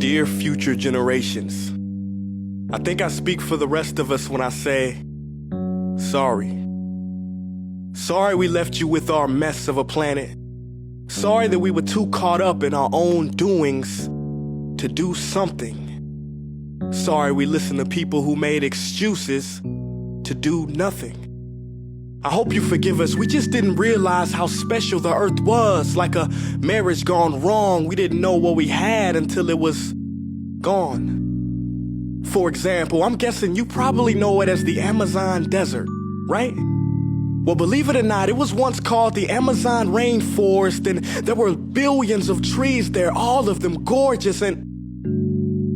Dear future generations, I think I speak for the rest of us when I say, sorry. Sorry we left you with our mess of a planet. Sorry that we were too caught up in our own doings to do something. Sorry we listened to people who made excuses to do nothing. I hope you forgive us. We just didn't realize how special the earth was. Like a marriage gone wrong, we didn't know what we had until it was gone. For example, I'm guessing you probably know it as the Amazon desert, right? Well, believe it or not, it was once called the Amazon rainforest, and there were billions of trees there, all of them gorgeous. And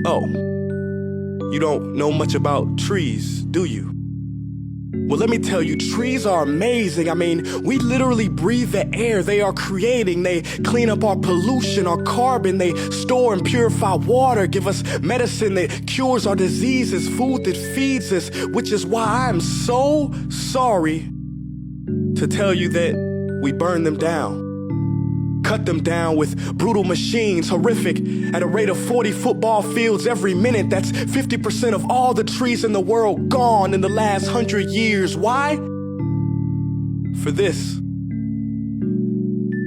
oh, you don't know much about trees, do you? Well, let me tell you, trees are amazing. I mean, we literally breathe the air they are creating. They clean up our pollution, our carbon. They store and purify water, give us medicine that cures our diseases, food that feeds us, which is why I'm so sorry to tell you that we burn them down. Cut them down with brutal machines, horrific, at a rate of 40 football fields every minute. That's 50% of all the trees in the world gone in the last 100 years. Why? For this.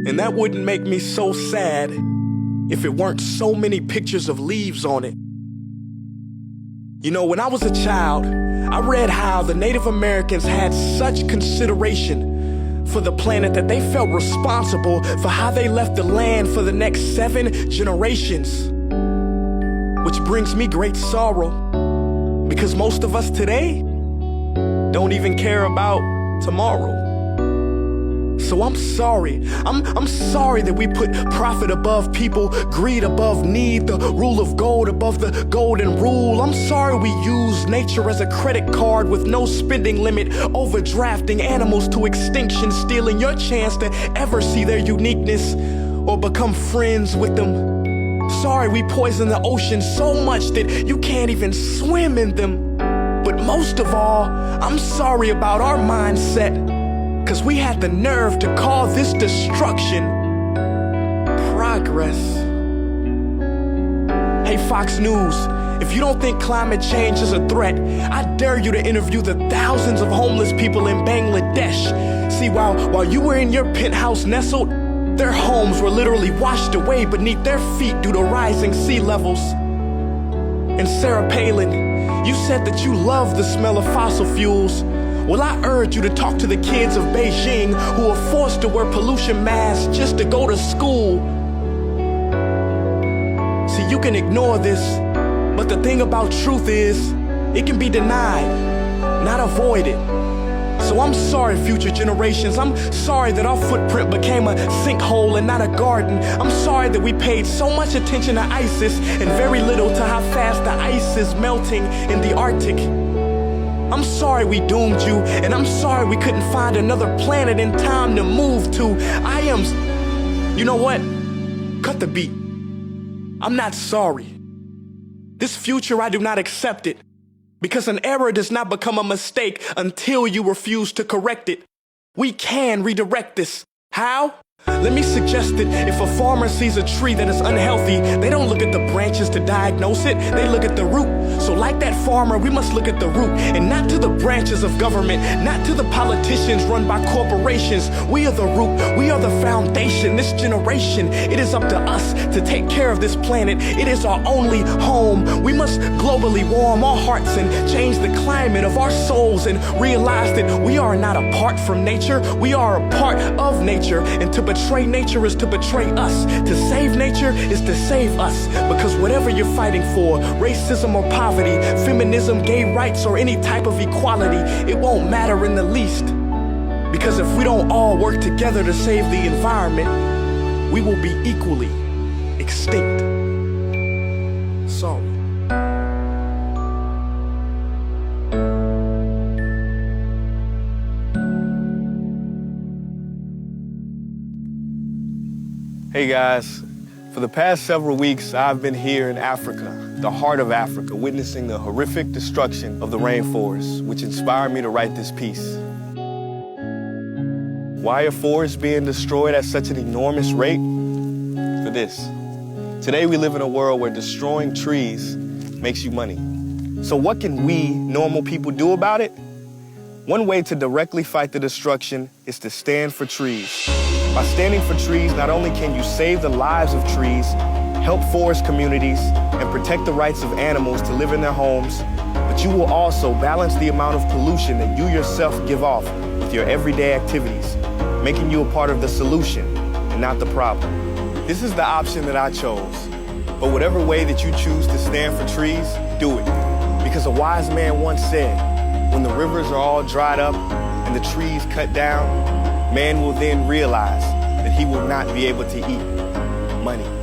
And that wouldn't make me so sad if it weren't so many pictures of leaves on it. You know, when I was a child, I read how the Native Americans had such consideration for the planet that they felt responsible for how they left the land for the next 7 generations. Which brings me great sorrow, because most of us today don't even care about tomorrow. So I'm sorry. I'm sorry that we put profit above people, greed above need, the rule of gold above the golden rule. I'm sorry we use nature as a credit card with no spending limit, overdrafting animals to extinction, stealing your chance to ever see their uniqueness or become friends with them. Sorry we poison the ocean so much that you can't even swim in them. But most of all, I'm sorry about our mindset, 'cause we had the nerve to call this destruction progress. Hey Fox News, if you don't think climate change is a threat, I dare you to interview the thousands of homeless people in Bangladesh. See, while you were in your penthouse nestled, their homes were literally washed away beneath their feet due to rising sea levels. And Sarah Palin, you said that you love the smell of fossil fuels. Well, I urge you to talk to the kids of Beijing who are forced to wear pollution masks just to go to school. See, you can ignore this, but the thing about truth is, it can be denied, not avoided. So I'm sorry, future generations. I'm sorry that our footprint became a sinkhole and not a garden. I'm sorry that we paid so much attention to ISIS and very little to how fast the ice is melting in the Arctic. I'm sorry we doomed you, and I'm sorry we couldn't find another planet in time to move to. You know what? Cut the beat. I'm not sorry. This future, I do not accept it, because an error does not become a mistake until you refuse to correct it. We can redirect this. How? Let me suggest that if a farmer sees a tree that is unhealthy, they don't look at the branches to diagnose it, they look at the root. So like that farmer, we must look at the root, and not to the branches of government, not to the politicians run by corporations. We are the root, we are the foundation. This generation, it is up to us to take care of this planet. It is our only home. We must globally warm our hearts and change the climate of our souls and realize that we are not apart from nature, we are a part of nature. And to betray nature is to betray us. To save nature is to save us. Because whatever you're fighting for, racism or poverty, feminism, gay rights, or any type of equality, it won't matter in the least. Because if we don't all work together to save the environment, we will be equally extinct. Sorry. Hey guys, for the past several weeks, I've been here in Africa, the heart of Africa, witnessing the horrific destruction of the rainforest, which inspired me to write this piece. Why are forests being destroyed at such an enormous rate? For this. Today we live in a world where destroying trees makes you money. So what can we, normal people, do about it? One way to directly fight the destruction is to stand for trees. By standing for trees, not only can you save the lives of trees, help forest communities, and protect the rights of animals to live in their homes, but you will also balance the amount of pollution that you yourself give off with your everyday activities, making you a part of the solution and not the problem. This is the option that I chose. But whatever way that you choose to stand for trees, do it. Because a wise man once said, when the rivers are all dried up and the trees cut down, man will then realize that he will not be able to eat money.